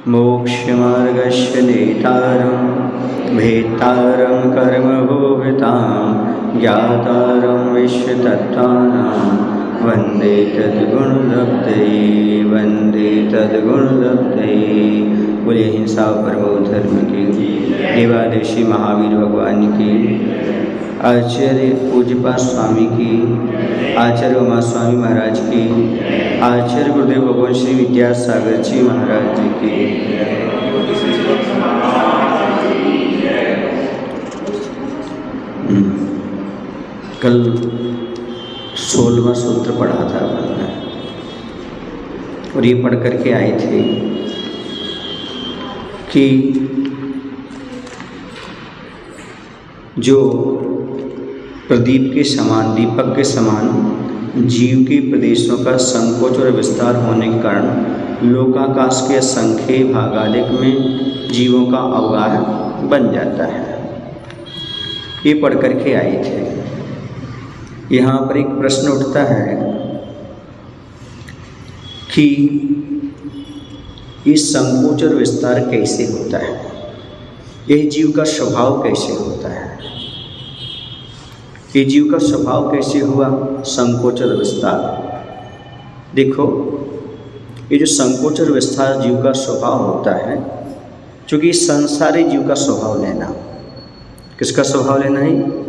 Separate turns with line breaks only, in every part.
मोक्षमार्गस्य नेतारं भेत्तारं कर्मभोक्तां ज्ञातारं विश्वतत्त्वानां वन्दे तद्गुणलब्धये बोले हिंसा परमो धर्म की देवादेशी महावीर भगवान की आचार्य पूज्यपाद स्वामी की आचार्य उमा स्वामी महाराज की आचार्य गुरुदेव भगवान श्री विद्यासागर जी महाराज जी की कल 16वां सूत्र पढ़ा था मैंने और ये पढ़ करके आए थे कि जो प्रदीप के समान दीपक के समान जीव के प्रदेशों का संकोच और विस्तार होने के कारण लोकाकाश के असंख्य भागादिक में जीवों का अवगाह बन जाता है। ये पढ़ करके आए थे। यहाँ पर एक प्रश्न उठता है कि ये संकोच और विस्तार कैसे होता है, यह जीव का स्वभाव कैसे होता है, ये जीव का स्वभाव कैसे हुआ संकोच और विस्तार। देखो, ये जो संकोच और विस्तार जीव का स्वभाव होता है, क्योंकि संसारी जीव का स्वभाव लेना, किसका स्वभाव लेना है?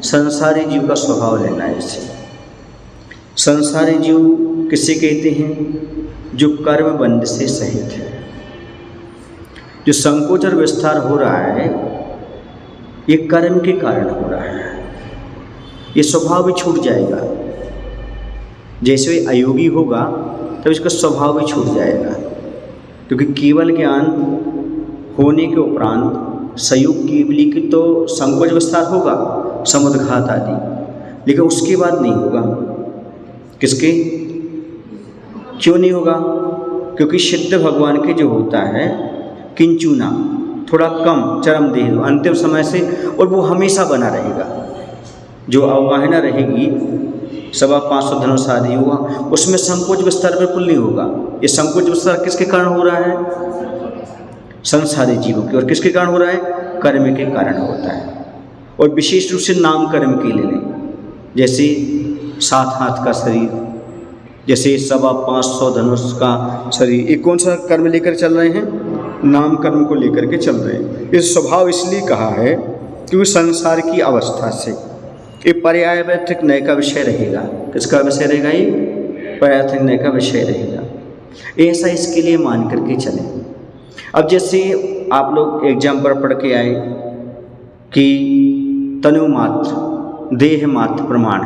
संसारी जीव का स्वभाव लेना है। इसे संसारी जीव किसे कहते हैं? जो कर्म बंध से सहित है। जो संकोच और विस्तार हो रहा है ये कर्म के कारण हो रहा है। ये स्वभाव भी छूट जाएगा। जैसे ही अयोगी होगा तब इसका स्वभाव भी छूट जाएगा, क्योंकि केवल ज्ञान होने के उपरांत संयोग केवली की तो संकोच विस्तार होगा, समुद्घात आदि, लेकिन उसके बाद नहीं होगा। किसके? क्यों नहीं होगा? क्योंकि सिद्ध भगवान के जो होता है किंचुना, थोड़ा कम चरम देह अंतिम समय से, और वो हमेशा बना रहेगा। जो अवगाहना रहेगी 525 धनुष आदि हुआ, उसमें संकोच विस्तार बिल्कुल नहीं होगा। ये संकोच विस्तार किसके कारण हो रहा है? संसारी जीवों के। और किसके कारण हो रहा है? कर्म के कारण होता है। और विशेष रूप से नाम कर्म के ले लें, जैसे 7 हाथ का शरीर, जैसे 525 धनुष का शरीर, ये कौन सा कर्म लेकर चल रहे हैं? नाम कर्म को लेकर के चल रहे हैं। ये स्वभाव इसलिए कहा है क्योंकि संसार की अवस्था से ये पर्यायवाचिक नय का विषय रहेगा। किसका विषय रहेगा? ये पर्यायवाचिक नय का विषय रहेगा। ऐसा इसके लिए मान करके चलें। अब जैसे आप लोग एग्जाम पर पढ़ के आए कि तनु मात्र देह मात्र प्रमाण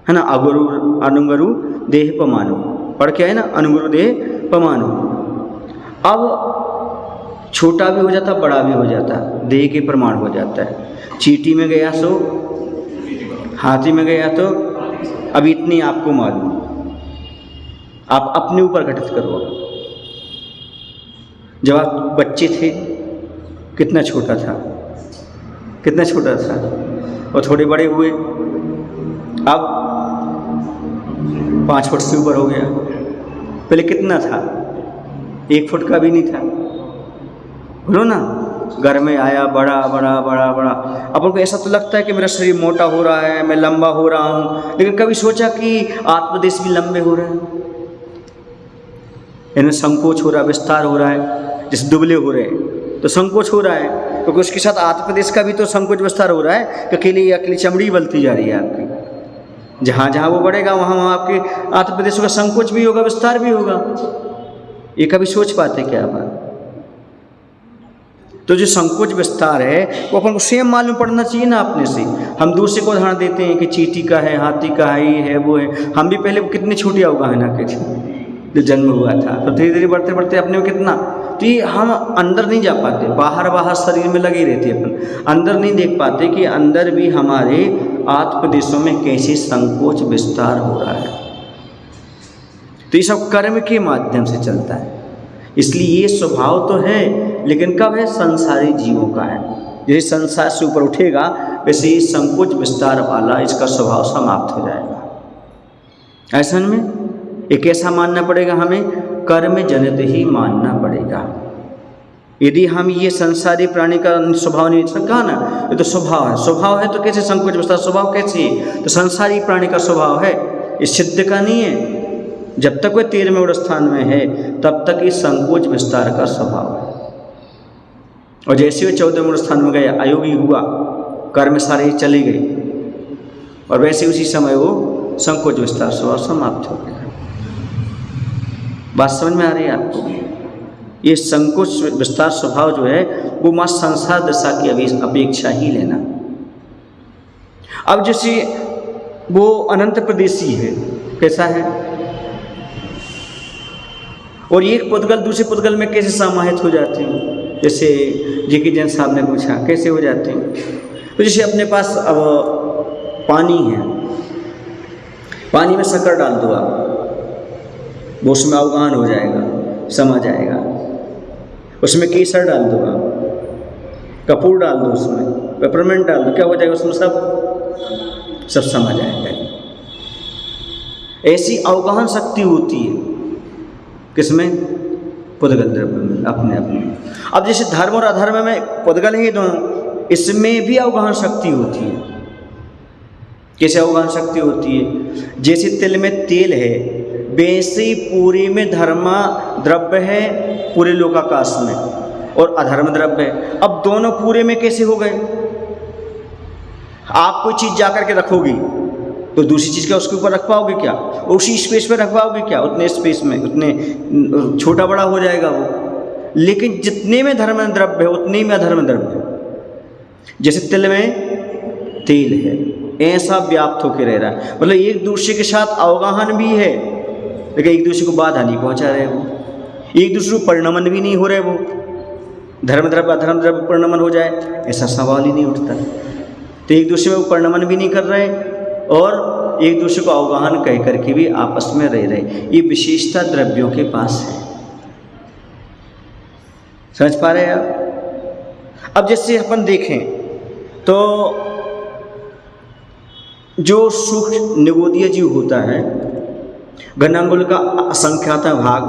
है ना, अगुरु अनुगुरु देह पमानु, पढ़ के आए ना, अनुगुरु देह पमानु। अब छोटा भी हो जाता, बड़ा भी हो जाता, देह के प्रमाण हो जाता है। चींटी में गया सो हाथी में गया तो अब इतनी आपको मालूम, आप अपने ऊपर घटित करो। जब आप बच्चे थे कितना छोटा था, कितना छोटा था, और थोड़े बड़े हुए अब 5 फुट से ऊपर हो गया। पहले कितना था? 1 फुट का भी नहीं था। बोलो ना, घर में आया बड़ा बड़ा बड़ा बड़ा। अपन को ऐसा तो लगता है कि मेरा शरीर मोटा हो रहा है, मैं लंबा हो रहा हूँ, लेकिन कभी सोचा कि आत्मदेश भी लंबे हो रहे हैं? यानी संकोच हो रहा है, विस्तार हो रहा है। जैसे दुबले हो रहे हैं तो संकोच हो रहा है, क्योंकि उसके साथ आत्मदेश का भी तो संकोच विस्तार हो रहा है कि अकेली चमड़ी बनती जा रही है आपकी। जहाँ जहाँ वो बढ़ेगा वहाँ वहाँ आपके आत्मदेशों का संकोच भी होगा, विस्तार भी होगा। ये कभी सोच पाते क्या आप? तो जो संकोच विस्तार है वो अपन को स्वयं मालूम पड़ना चाहिए ना अपने से। हम दूसरे को उदाहरण देते हैं कि चींटी का है, हाथी का है, ये है वो है। हम भी पहले कितनी छोटी अवगाहना के थे जो जन्म हुआ था, तो धीरे धीरे बढ़ते बढ़ते अपने को कितना, तो ये हम अंदर नहीं जा पाते, बाहर शरीर में लगे रहते अपन, अंदर नहीं देख पाते कि अंदर भी हमारे आत्मदेशों में कैसे संकोच विस्तार हो रहा है। तो ये सब कर्म के माध्यम से चलता है। इसलिए ये स्वभाव तो है, लेकिन कब है? संसारी जीवों का है। जैसे संसार से ऊपर उठेगा वैसे ही संकोच विस्तार वाला इसका स्वभाव समाप्त हो जाएगा। ऐसा में एक ऐसा मानना पड़ेगा हमें कर्म जनित ही मानना पड़ेगा। यदि हम ये संसारी प्राणी का स्वभाव नहीं, कहा ना ये तो स्वभाव है, स्वभाव है तो कैसे संकोच विस्तार स्वभाव कैसे है? तो संसारी प्राणी का स्वभाव है, ये सिद्ध का नहीं है। जब तक वह 13वें स्थान में है तब तक ये संकोच विस्तार का स्वभाव है। और जैसे वो 14वें स्थान में गए, अयोगी हुआ, कर्म सारे चले गए, और वैसे उसी समय वो संकोच विस्तार स्वभाव समाप्त हो गया। बात समझ में आ रही है आपको? ये संकोच विस्तार स्वभाव जो है वो मां संसार दशा की अपेक्षा ही लेना। अब जैसे वो अनंत प्रदेशी है, कैसा है, और एक पुद्गल दूसरे पुद्गल में कैसे समाहित हो जाते हैं? जैसे जी जैन साहब ने पूछा कैसे हो जाते हैं? तो जैसे अपने पास अब पानी है, पानी में शक्कर डाल दो आप, वो उसमें अवगाहन हो जाएगा, समा जाएगा। उसमें केसर डाल दो आप, कपूर डाल दो, उसमें पेपरमेंट डाल दो, क्या हो जाएगा? उसमें सब समा जाएगा। ऐसी अवगाहन शक्ति होती है किसमें? पुद्गल द्रव्य में, अपने अपने। अब जैसे धर्म और अधर्म में पुद्गल ही दोनों, इसमें भी अवगाहन शक्ति होती है। कैसे अवगाहन शक्ति होती है? जैसे तिल में तेल है, वैसे ही पूरी में धर्मा द्रव्य है, पूरे लोकाकाश में, और अधर्म द्रव्य है। अब दोनों पूरे में कैसे हो गए? आप कोई चीज़ जाकर के रखोगी तो दूसरी चीज़ का उसके ऊपर रख पाओगे क्या? उसी स्पेस में रख पाओगे क्या? उतने स्पेस में, उतने छोटा बड़ा हो जाएगा वो। लेकिन जितने में धर्म द्रव्य है उतने में अधर्म द्रव्य है। जैसे तिल में तेल है, ऐसा व्याप्त होकर रह रहा है, मतलब एक दूसरे के साथ अवगाहन भी है लेकिन एक दूसरे को बाधा नहीं पहुंचा रहे वो, एक दूसरे को परिणमन भी नहीं हो रहे वो। धर्म द्रव्य अधर्म द्रव्य परिणमन हो जाए ऐसा सवाल ही नहीं उठता। तो एक दूसरे में वो परिणमन भी नहीं कर रहे और एक दूसरे को अवगाहन कह करके भी आपस में रह रहे। ये विशेषता द्रव्यों के पास है। समझ पा रहे हैं आप? अब जैसे अपन देखें तो जो सूक्ष्म निगोदीय जीव होता है, गणांगुल का असंख्यात भाग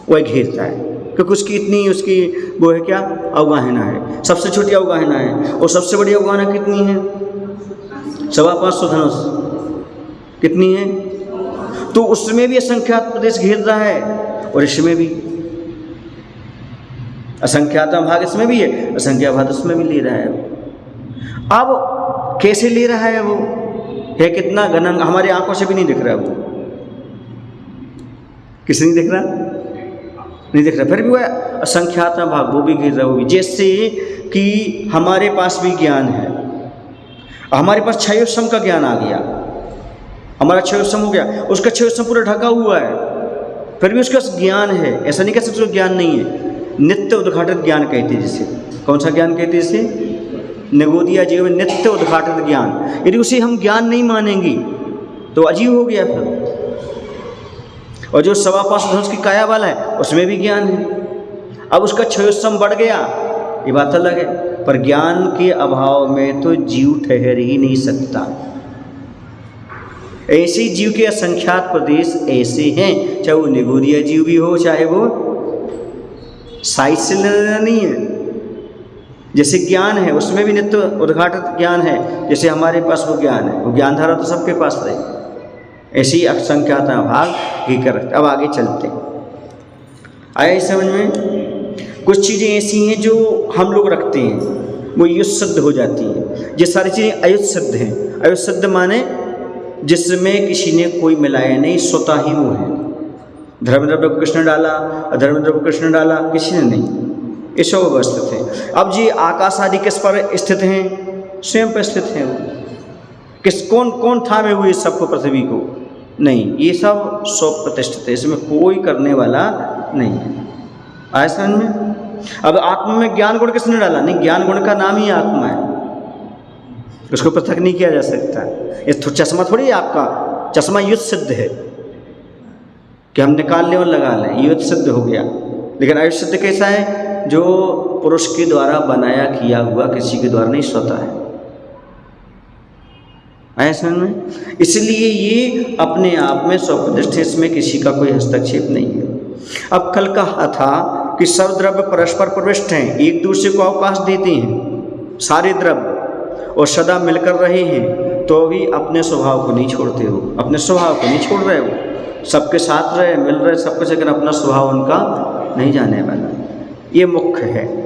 वह घेरता है, क्योंकि उसकी इतनी उसकी वो है क्या, अवगाहना है। सबसे छोटी अवगाहना है और सबसे बड़ी अवगाहना कितनी है? 525 धनुष कितनी है? तो उसमें भी असंख्यात प्रदेश घेर रहा है और इसमें भी असंख्यात भाग, इसमें भी है असंख्यात भाग, उसमें भी ले रहा है। अब कैसे ले रहा है वो? है कितना गणांग, हमारी आंखों से भी नहीं दिख रहा वो। किसे नहीं दिख रहा? नहीं दिख रहा, फिर भी वह असंख्यात भाग वो भी गिर रहा, वो भी। जैसे कि हमारे पास भी ज्ञान है, हमारे पास क्षयोत्सम का ज्ञान आ गया, हमारा क्षयोत्सम हो गया, उसका क्षयोत्सम पूरा ढका हुआ है, फिर भी उसका ज्ञान है। ऐसा नहीं कह सकते उसका ज्ञान नहीं है। नित्य उद्घाटित ज्ञान कहते हैं जिसे। कौन सा ज्ञान कहते हैं इसे? निगोदिया जीव में नित्य उद्घाटित ज्ञान। यदि उसे हम ज्ञान नहीं मानेंगे तो अजीब हो गया फिर। और जो 525 धनुष की काया वाला है उसमें भी ज्ञान है। अब उसका क्षयोत्सम बढ़ गया, ये बात अलग है, पर ज्ञान के अभाव में तो जीव ठहर ही नहीं सकता। ऐसे जीव के असंख्यात प्रदेश ऐसे हैं, चाहे वो निगोदिया जीव भी हो, चाहे वो साइज से लेना नहीं है। जैसे ज्ञान है उसमें भी नित्य उद्घाटित ज्ञान है, जैसे हमारे पास वो ज्ञान है, वो ज्ञान धारा तो सबके पास रहे। ऐसी असंख्यात भाग ही कर रखते। अब आगे चलते आया समझ में? कुछ चीज़ें ऐसी हैं जो हम लोग रखते हैं वो युत सिद्ध हो जाती हैं। ये सारी चीज़ें अयुत सिद्ध हैं। अयुत सिद्ध माने जिसमें किसी ने कोई मिलाया नहीं, स्वतः ही वो है। धर्म द्रव्य को कृष्ण डाला, अधर्म द्रव्य को कृष्ण डाला, किसी ने नहीं, ये सब अवस्थित है। अब जी आकाश आदि किस पर स्थित हैं? स्वयं पर स्थित हैं वो। किस कौन थामे हुए सबको? पृथ्वी को नहीं, ये सब स्वप्रतिष्ठित है, इसमें कोई करने वाला नहीं है। आया समझ में? अब आत्मा में ज्ञान गुण किसने डाला? नहीं, ज्ञान गुण का नाम ही आत्मा है, उसको पृथक नहीं किया जा सकता। ये चश्मा थोड़ी है आपका, चश्मा युत सिद्ध है कि हम निकाल लें और लगा लें, युत सिद्ध हो गया। लेकिन आयुष सिद्ध कैसा है? जो पुरुष के द्वारा बनाया किया हुआ, किसी के द्वारा नहीं, स्वतः है। आया समझ में? इसलिए ये अपने आप में स्वप्रतिष्ठित, इसमें किसी का कोई हस्तक्षेप नहीं है। अब कल कहा था कि सब द्रव्य परस्पर प्रविष्ट हैं, एक दूसरे को अवकाश देते हैं, सारे द्रव्य, और सदा मिलकर रहे हैं, तो भी अपने स्वभाव को नहीं छोड़ते हो, अपने स्वभाव को नहीं छोड़ रहे हो, सबके साथ रहे, मिल रहे सब कुछ, लेकिन अपना स्वभाव उनका नहीं जाने वाला। ये मुख्य है।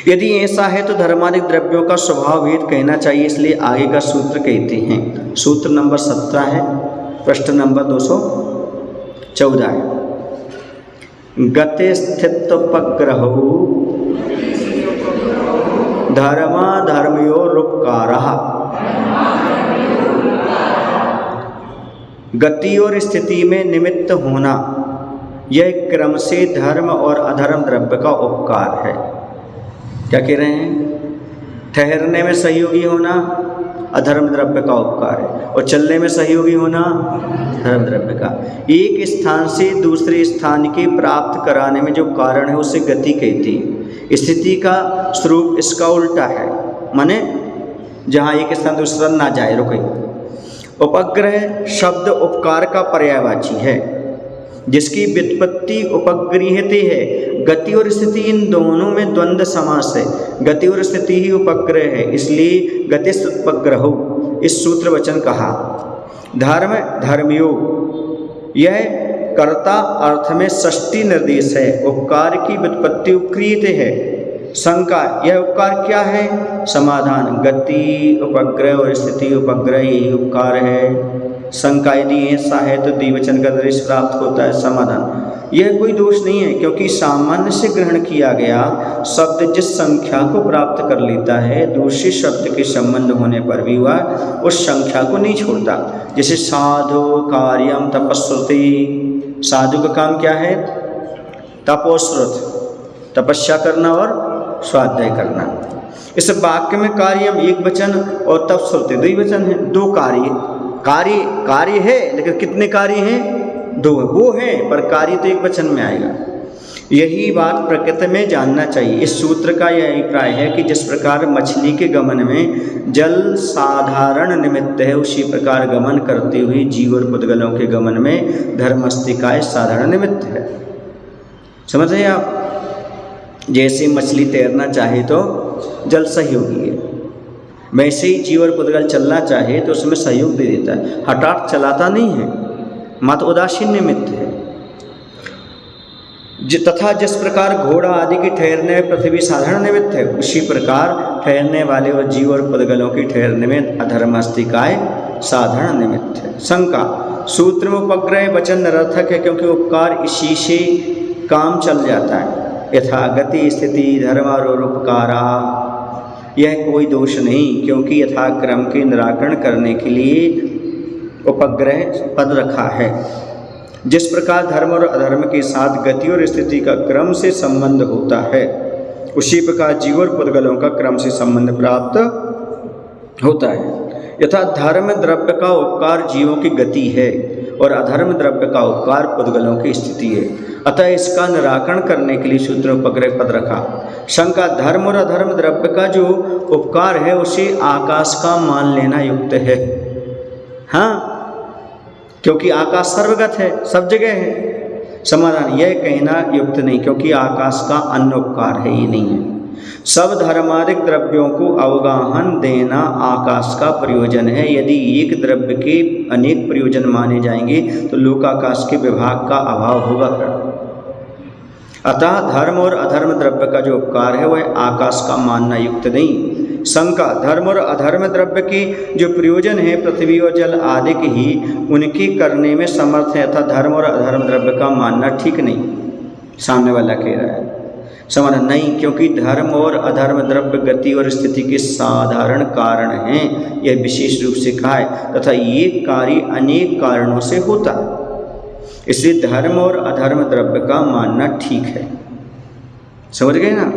यदि ऐसा है तो धर्मादिक द्रव्यों का स्वभाव भेद कहना चाहिए, इसलिए आगे का सूत्र कहते हैं। सूत्र नंबर 17 है, प्रश्न नंबर 214 है। गते स्थितोपग्रहो धर्माधर्मयोरुपकारः। गति और स्थिति में निमित्त होना, यह क्रम से धर्म और अधर्म द्रव्य का उपकार है। क्या कह रहे हैं? ठहरने में सहयोगी होना अधर्म द्रव्य का उपकार है, और चलने में सहयोगी होना धर्म द्रव्य का। एक स्थान से दूसरे स्थान के प्राप्त कराने में जो कारण है उसे गति कहती है। स्थिति का स्वरूप इसका उल्टा है, माने जहाँ एक स्थान दूसरा ना जाए, रुके। उपग्रह शब्द उपकार का पर्यायवाची है, जिसकी व्युत्पत्ति उपगृहते है। गति और स्थिति इन दोनों में द्वंद्व समास है, गति और स्थिति ही उपग्रह है, इसलिए गतिस्थ उपग्रहो इस सूत्र वचन कहा। धर्म धर्मयोग, यह कर्ता अर्थ में षष्ठी निर्देश है। उपकार की व्युत्पत्ति उपक्रियते है। शंका, यह उपकार क्या है? समाधान, गति उपग्रह और स्थिति उपग्रह यही उपकार है। शंका, यदि ऐसा है तो द्विवचन का दृश्य प्राप्त होता है। समाधान, यह कोई दोष नहीं है, क्योंकि सामान्य से ग्रहण किया गया शब्द जिस संख्या को प्राप्त कर लेता है, दूसरे शब्द के संबंध होने पर भी वह उस संख्या को नहीं छोड़ता। जैसे साधु कार्यम तपस्रुति, साधु का काम क्या है? तपोश्रुत, तपस्या करना और स्वाध्याय करना। इस वाक्य में कार्यम एक वचन और तपस्रुति द्विवचन है। दो कार्य है, लेकिन कितने कार्य हैं? दो, वो है, पर कार्य तो एक वचन में आएगा। यही बात प्रकृति में जानना चाहिए। इस सूत्र का यह अभिप्राय है कि जिस प्रकार मछली के गमन में जल साधारण निमित्त है, उसी प्रकार गमन करते हुए जीव और पुद्गलों के गमन में धर्मस्तिकाय साधारण निमित्त है। समझ रहे आप? जैसे मछली तैरना चाहे तो जल सहयोगी है, वैसे ही जीव और पुद्गल चलना चाहे तो उसमें सहयोग दे देता है, हठात चलाता नहीं है, मात्र उदासीन निमित्त है। तथा जिस प्रकार घोड़ा आदि के ठहरने में पृथ्वी साधारण निमित्त है, उसी प्रकार ठहरने वाले और जीव और पुद्गलों के ठहरने में अधर्मास्तिकाय साधारण निमित्त है। शंका, सूत्र में उपग्रह वचन निरर्थक है, क्योंकि उपकार इसी से काम चल जाता है। यथा गति स्थिति धर्म और उपकारा, यह कोई दोष नहीं, क्योंकि यथाक्रम के निराकरण करने के लिए उपग्रह पद रखा है। जिस प्रकार धर्म और अधर्म के साथ गति और स्थिति का क्रम से संबंध होता है, उसी प्रकार जीव और पुद्गलों का क्रम से संबंध प्राप्त होता है। यथा धर्म द्रव्य का उपकार जीवों की गति है और अधर्म द्रव्य का उपकार पुद्गलों की स्थिति है। अतः इसका निराकरण करने के लिए सूत्र उपग्रह पद रखा। शंका, धर्म और अधर्म द्रव्य का जो उपकार है उसे आकाश का मान लेना युक्त है। हाँ, क्योंकि आकाश सर्वगत है, सब जगह है। समाधान, यह कहना युक्त नहीं, क्योंकि आकाश का अन्य उपकार है, ये नहीं है। सब धर्मादिक द्रव्यों को अवगाहन देना आकाश का प्रयोजन है। यदि एक द्रव्य के अनेक प्रयोजन माने जाएंगे तो लोकाकाश के विभाग का अभाव होगा। अतः धर्म और अधर्म द्रव्य का जो उपकार है वह आकाश का मानना युक्त नहीं। शंका, धर्म और अधर्म द्रव्य के जो प्रयोजन है पृथ्वी और जल आदि के ही उनके करने में समर्थ है, अतः धर्म और अधर्म द्रव्य का मानना ठीक नहीं। सामने वाला कह रहा है। समाधान, नहीं, क्योंकि धर्म और अधर्म द्रव्य गति और स्थिति के साधारण कारण हैं, यह विशेष रूप से कहा है, तथा ये कार्य अनेक कारणों से होता है, इसलिए धर्म और अधर्म द्रव्य का मानना ठीक है। समझ गए ना?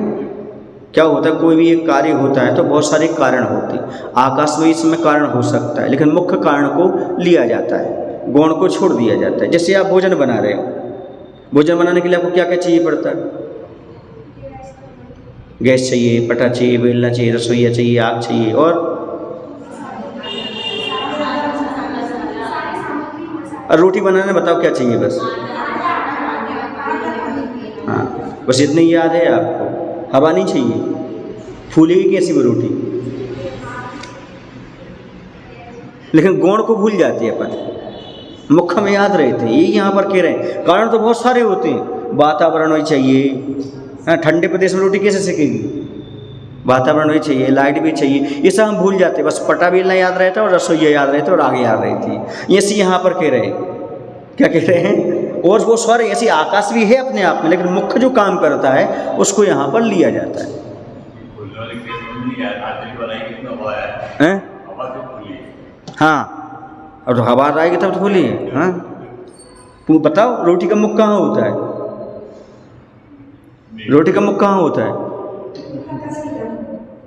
क्या होता है, कोई भी एक कार्य होता है तो बहुत सारे कारण होते हैं। आकाश में इसमें कारण हो सकता है, लेकिन मुख्य कारण को लिया जाता है, गौण को छोड़ दिया जाता है। जैसे आप भोजन बना रहे हो, भोजन बनाने के लिए आपको क्या क्या चाहिए पड़ता है? गैस चाहिए, पटा चाहिए, बेलना चाहिए, रसोईया चाहिए, आग चाहिए, और रोटी बनाने बताओ क्या चाहिए? बस बस इतनी याद है आपको, हवा नहीं चाहिए। फूलेगी कैसी वो रोटी? लेकिन गुण को भूल जाते हैं अपन, मुख्य में याद रहते हैं। यही यहाँ पर कह रहे हैं। कारण तो बहुत सारे होते हैं, वातावरण भी चाहिए। ठंडे प्रदेश में रोटी कैसे सेकेगी? वातावरण भी चाहिए, लाइट भी चाहिए, ये सब हम भूल जाते हैं। बस पटा बेलना याद रहता है और रसोईया याद रहता है और आगे याद रहती है। ऐसे यहाँ पर कह रहे हैं, क्या कह रहे हैं? और वो सारे ऐसे आकाश भी है अपने आप में, लेकिन मुख्य जो काम करता है उसको यहाँ पर लिया जाता है। हाँ, और हवा आएगी तब तो खुली है। हाँ, तुम बताओ रोटी का मुख कहाँ होता है? रोटी का मुख कहाँ होता है?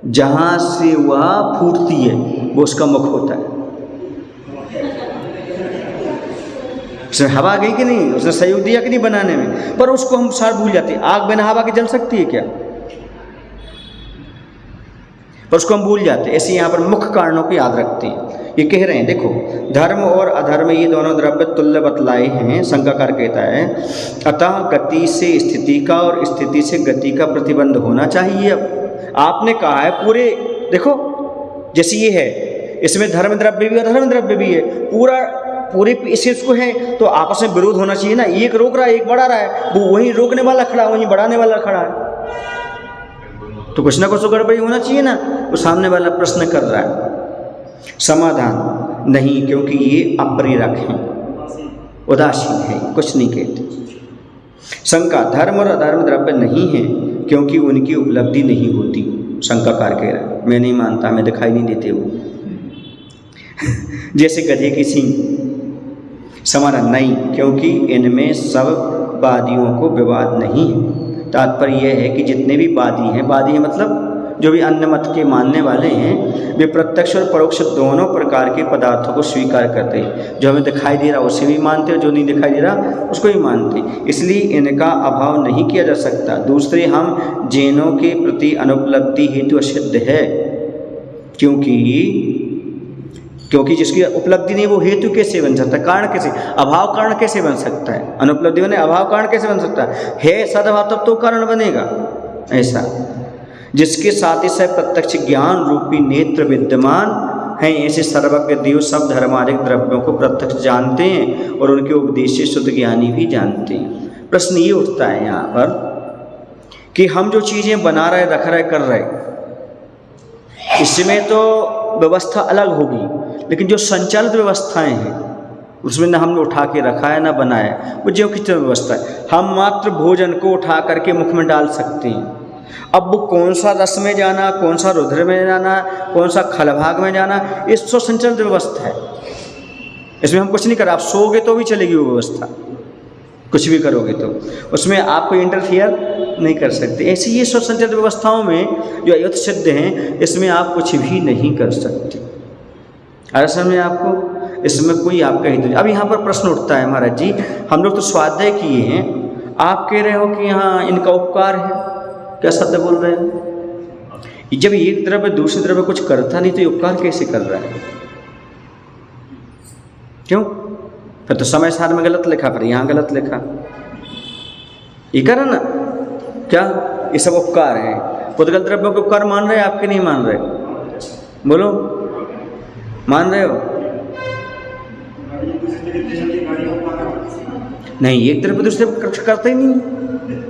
जहां से वह फूटती है वो उसका मुख होता है। उसने हवा गई कि नहीं, उसने सहयोग दिया कि नहीं बनाने में, पर उसको हम सार भूल जाते हैं। आग बिना हवा के जल सकती है क्या? पर उसको हम भूल जाते हैं। ऐसे यहाँ पर मुख्य कारणों को याद रखते हैं। ये कह रहे हैं, देखो धर्म और अधर्म ये दोनों द्रव्य तुल्य बतलाए हैं। शंकाकार कहता है अतः गति से स्थिति का और स्थिति से गति का प्रतिबंध होना चाहिए। अब आपने कहा है पूरे, देखो जैसे ये है, इसमें धर्म द्रव्य भी अधर्म द्रव्य भी है, पूरे इसको है, तो आपस में विरोध होना चाहिए ना। एक रोक रहा है, एक बढ़ा रहा है, वो वहीं रोकने वाला खड़ा, वहीं बढ़ाने वाला खड़ा है, तो कुछ ना कुछ तो गड़बड़ी होना चाहिए ना। वो सामने वाला प्रश्न कर रहा है। समाधान नहीं, क्योंकि ये अप्रेरक हैं, उदासीन है, कुछ नहीं कहते। शंका धर्म और अधर्म द्रव्य नहीं है क्योंकि उनकी उपलब्धि नहीं होती। शंकाकार कह रहा है मैं नहीं मानता, मैं दिखाई नहीं देते वो जैसे गधे की सींग। समाधान नहीं, क्योंकि इनमें सब वादियों को विवाद नहीं है। तात्पर्य यह है कि जितने भी वादी हैं, वादी है मतलब जो भी अन्य मत के मानने वाले हैं, वे प्रत्यक्ष और परोक्ष दोनों प्रकार के पदार्थों को स्वीकार करते हैं। जो हमें दिखाई दे रहा उसे भी मानते हैं, जो नहीं दिखाई दे रहा उसको भी मानते हैं। इसलिए इनका अभाव नहीं किया जा सकता। दूसरे, हम जैनों के प्रति अनुपलब्धि हेतु असिद्ध है, क्योंकि जिसकी उपलब्धि नहीं वो हेतु कैसे बन सकता है? कारण कैसे? अभाव कारण कैसे बन सकता है? अनुपलब्धि बने अभाव कारण कैसे बन सकता है? सदभाव तब तो कारण बनेगा। ऐसा जिसके साथ ही सब प्रत्यक्ष ज्ञान रूपी नेत्र विद्यमान हैं, ऐसे सर्वज्ञ देव सब धर्मादिक द्रव्यों को प्रत्यक्ष जानते हैं और उनके उपदेश से शुद्ध ज्ञानी भी जानते हैं। प्रश्न ये उठता है यहाँ पर कि हम जो चीज़ें बना रहे, रख रहे, कर रहे, इसमें तो व्यवस्था अलग होगी, लेकिन जो संचालित व्यवस्थाएं हैं उसमें न हमने उठा के रखा है ना बनाया, वो जो कितनी व्यवस्था है। हम मात्र भोजन को उठा करके मुख में डाल सकते हैं। अब वो कौन सा रस में जाना, कौन सा रुधिर में जाना, कौन सा खलभाग में जाना, ये तो संचालित व्यवस्था है। इसमें हम कुछ नहीं कर, आप सोओगे तो भी चलेगी वो व्यवस्था, कुछ भी करोगे तो उसमें आपको इंटरफियर नहीं कर सकते। ऐसे ये सब संचालित व्यवस्थाओं में जो अयुक्त सिद्ध हैं, इसमें आप कुछ भी नहीं कर सकते। असल में आपको इसमें कोई आपका हित नहीं। अब यहाँ पर प्रश्न उठता है महाराज जी, हम लोग तो स्वाध्याय किए हैं, आप कह रहे हो कि यहाँ इनका उपकार है, क्या शब्द बोल रहे हैं? जब एक द्रव्य दूसरे द्रव्य कुछ करता नहीं तो ये उपकार कैसे कर रहा है? क्यों? फिर तो समय सार में गलत लिखा, फिर यहाँ गलत लिखा। ये करा ना क्या? ये सब उपकार है। पुद्गल द्रव्यों के उपकार मान रहे आपके नहीं मान रहे? बोलो, मान रहे हो? नहीं, एक द्रव्य दूसरे करता ही नहीं।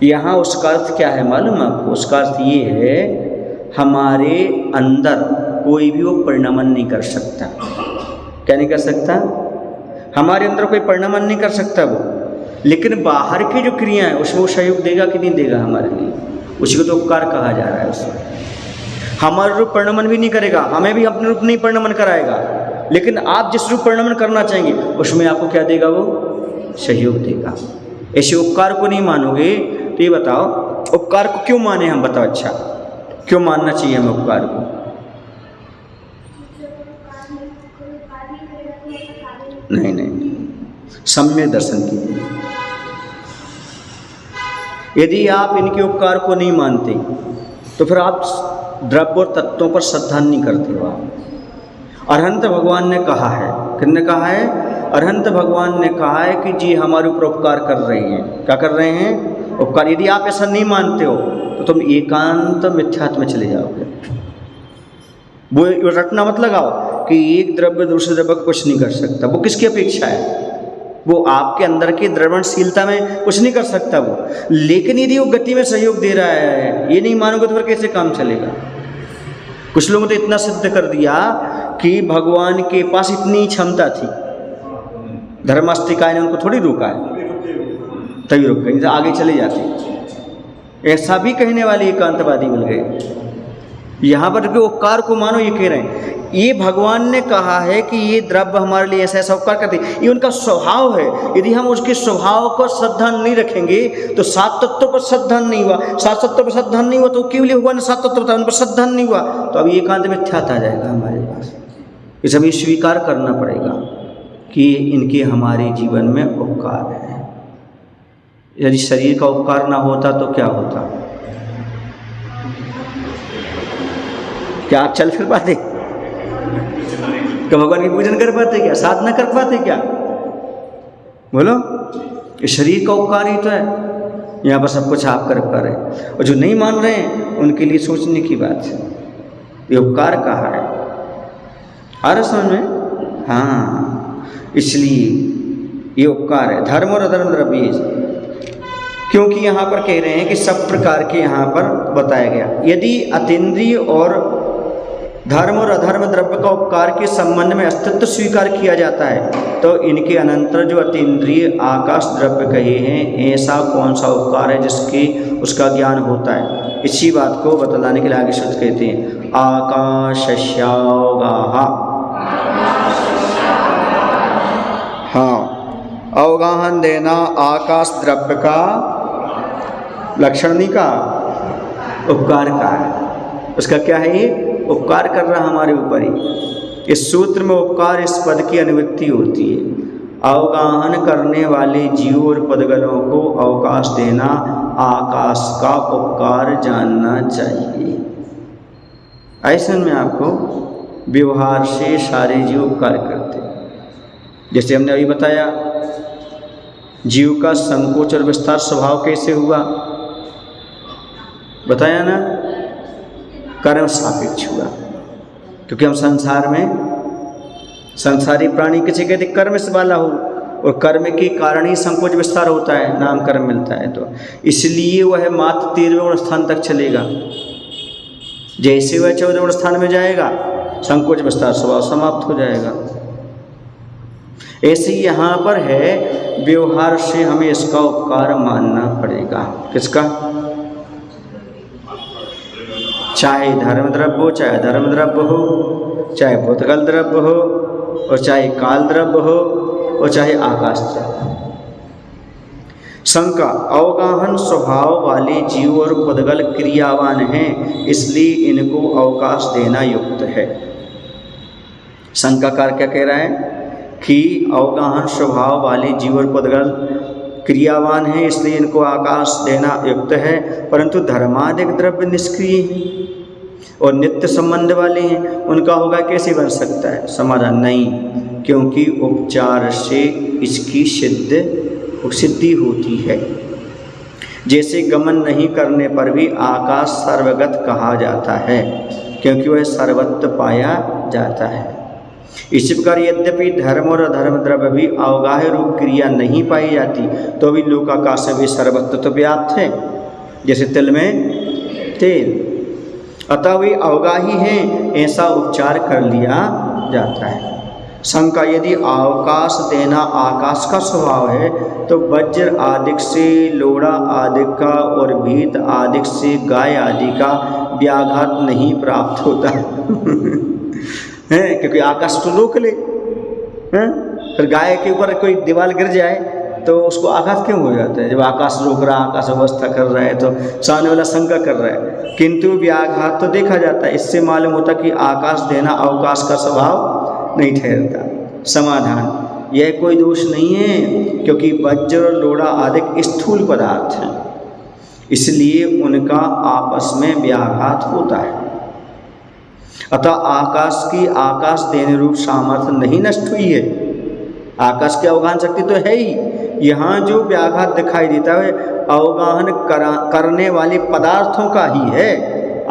यहाँ उसका अर्थ क्या है मालूम आपको? उसका अर्थ ये है हमारे अंदर कोई भी वो परिणमन नहीं कर सकता। क्या नहीं कर सकता? हमारे अंदर कोई परिणमन नहीं कर सकता वो, लेकिन बाहर की जो क्रिया है उसमें वो सहयोग देगा कि नहीं देगा हमारे लिए? उसी को तो उपकार कहा जा रहा है। उसमें हमारा रूप परिणमन भी नहीं करेगा, हमें भी अपने रूप नहीं परिणमन कराएगा, लेकिन आप जिस रूप परिणमन करना चाहेंगे उसमें आपको क्या देगा? वो सहयोग देगा। ऐसे उपकार को नहीं मानोगे तो ये बताओ उपकार को क्यों माने हम? बताओ, अच्छा क्यों मानना चाहिए हमें उपकार को? नहीं, सम्य दर्शन कीजिए। यदि आप इनके उपकार को नहीं मानते तो फिर आप द्रव्य और तत्वों पर श्रद्धा नहीं करते हो। आप अरहंत भगवान ने कहा है, किसने कहा है? अरहंत भगवान ने कहा है कि जी हमारे ऊपर उपकार कर रहे हैं। क्या कर रहे हैं? उपकार। यदि आप ऐसा नहीं मानते हो तो तुम एकांत मिथ्यात्व में चले जाओगे। वो रटना मत लगाओ कि एक द्रव्य दूसरे द्रव्य को कुछ नहीं कर सकता। वो किसकी अपेक्षा है? वो आपके अंदर की द्रवणशीलता में कुछ नहीं कर सकता वो। लेकिन यदि वो गति में सहयोग दे रहा है, ये नहीं मानोगे तो फिर कैसे काम चलेगा? कुछ लोगों ने तो इतना सिद्ध कर दिया कि भगवान के पास इतनी क्षमता थी, धर्मास्तिकाय ने उनको थोड़ी रोका है, तभी रुक गए, आगे चले जाते। ऐसा भी कहने वाले एकांतवादी मिल गए। यहाँ पर जो उपकार को मानो, ये कह रहे हैं ये भगवान ने कहा है कि ये द्रव्य हमारे लिए ऐसा ऐसा उपकार करते, ये उनका स्वभाव है। यदि हम उसके स्वभाव पर श्रद्धा नहीं रखेंगे तो सात तत्वों पर श्रद्धा नहीं हुआ, सात तत्वों पर श्रद्धा नहीं हुआ तो क्यों लिए भगवान ने सात तत्व बताया, उन पर श्रद्धा नहीं हुआ तो अभी एकांत मिथ्यात्व आ जाएगा हमारे पास। इसे हमें स्वीकार करना पड़ेगा कि इनके हमारे जीवन में उपकार है। यदि शरीर का उपकार ना होता तो क्या होता? क्या आप चल फिर पाते? क्या भगवान की पूजन कर पाते? क्या साधना कर पाते? क्या बोलो? ये शरीर का उपकार ही तो है। यहाँ पर सब कुछ आप कर पा रहे हैं, और जो नहीं मान रहे हैं उनके लिए सोचने की बात है। ये उपकार कहाँ है? आ रहा समझ में? हाँ, इसलिए ये उपकार है। धर्म और अधर्म द्रव्य, क्योंकि यहाँ पर कह रहे हैं कि सब प्रकार के यहाँ पर बताया गया। यदि अतीन्द्रिय और धर्म और अधर्म द्रव्य का उपकार के संबंध में अस्तित्व स्वीकार किया जाता है तो इनके अनंतर जो अतीन्द्रिय आकाश द्रव्य कहे हैं, ऐसा कौन सा उपकार है जिसके उसका ज्ञान होता है? इसी बात को बतलाने के लिए आगे शब्द कहते हैं आकाशस्यावगाहा। हाँ, अवगाहन देना आकाश द्रव्य का लक्षण नहीं का, उपकार का है। उसका क्या है? ये उपकार कर रहा हमारे ऊपर ही। इस सूत्र में उपकार इस पद की अनुवृत्ति होती है। अवगाहन करने वाले जीव और पदगणों को अवकाश देना आकाश का उपकार जानना चाहिए। ऐसे में आपको व्यवहार से सारे जीव उपकार करते हैं। जैसे हमने अभी बताया, जीव का संकोच और विस्तार स्वभाव कैसे हुआ बताया ना? कर्म सापेक्ष हुआ। क्योंकि हम संसार में संसारी प्राणी किसी कहते कर्म से वाला हो, और कर्म के कारण ही संकोच विस्तार होता है, नाम कर्म मिलता है। तो इसलिए वह मात्र 13वें स्थान तक चलेगा। जैसे वह 14वें स्थान में जाएगा संकोच विस्तार स्वभाव समाप्त हो जाएगा। ऐसे यहाँ पर है, व्यवहार से हमें इसका उपकार मानना पड़ेगा। किसका? चाहे धर्म द्रव्य हो, चाहे अधर्म द्रव्य हो, चाहे भूतकाल द्रव्य हो, और चाहे काल द्रव्य हो, और चाहे आकाश द्रव्य। शंका, अवगाहन स्वभाव वाले जीव और पदगल क्रियावान हैं, इसलिए इनको अवकाश देना युक्त है। शंकाकार क्या कह रहा है कि अवगाहन स्वभाव वाले जीव और पदगल क्रियावान हैं, इसलिए इनको आकाश देना युक्त है, परंतु धर्मादिक द्रव्य निष्क्रिय हैं और नित्य संबंध वाले हैं, उनका होगा कैसे बन सकता है? समाधान नहीं, क्योंकि उपचार से इसकी सिद्धि होती है। जैसे गमन नहीं करने पर भी आकाश सर्वगत कहा जाता है, क्योंकि वह सर्वत्र पाया जाता है। इसी प्रकार यद्यपि धर्म और अधर्म द्रव्य भी अवगाह्य रूप क्रिया नहीं पाई जाती, तो भी लोकाकाश में भी सर्वत्र तो व्याप्त है, जैसे तिल में तेल। अतः वे अवगाही हैं, ऐसा उपचार कर लिया जाता है। शंका, यदि अवकाश देना आकाश का स्वभाव है तो वज्र आदिक से लोड़ा आदि का और भीत आदिक से गाय आदि का व्याघात नहीं प्राप्त होता है, क्योंकि आकाश तो रोक ले हैं। फिर गाय के ऊपर कोई दीवार गिर जाए तो उसको आघात क्यों हो जाता है? जब आकाश रोक रहा, आकाश व्यवस्था कर रहा है तो सामने वाला शंका कर रहा है, किंतु व्याघात तो देखा जाता है। इससे मालूम होता कि आकाश देना अवकाश का स्वभाव नहीं ठहरता। समाधान, यह कोई दोष नहीं है, क्योंकि वज्र और लोड़ा आदि स्थूल पदार्थ हैं, इसलिए उनका आपस में व्याघात होता है। अतः आकाश की आकाश देने रूप सामर्थ्य नहीं नष्ट हुई है। आकाश की अवगाहन शक्ति तो है ही, यहाँ जो व्याघात दिखाई देता है अवगाहन करने वाले पदार्थों का ही है।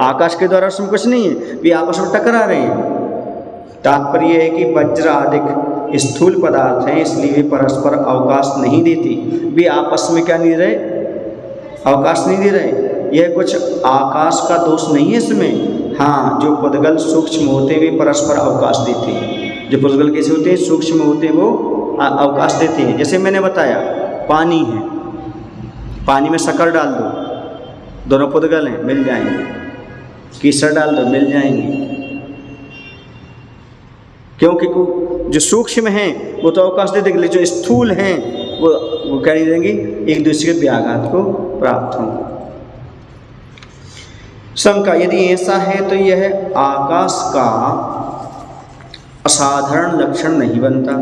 आकाश के द्वारा उसमें कुछ नहीं है, वे आपस में टकरा रहे हैं। तात्पर्य है कि वज्र आदि स्थूल पदार्थ हैं, इसलिए वे परस्पर अवकाश नहीं देती। वे आपस में क्या नहीं रहे, अवकाश नहीं दे रहे। यह कुछ आकाश का दोष नहीं है इसमें। हाँ, जो पुद्गल सूक्ष्म होते हैं वे परस्पर अवकाश देते हैं। जो पुद्गल कैसे होते हैं, सूक्ष्म होते हैं, वो अवकाश देते हैं। जैसे मैंने बताया, पानी है, पानी में शक्कर डाल दो, दोनों पुद्गल हैं, मिल जाएंगे। कीसर डाल दो, मिल जाएंगे। क्योंकि जो सूक्ष्म हैं वो तो अवकाश दे देंगे, जो स्थूल हैं वो क्या नहीं देंगे, एक दूसरे के व्याघात को प्राप्त होंगे। शंका, यदि ऐसा है तो यह आकाश का असाधारण लक्षण नहीं बनता,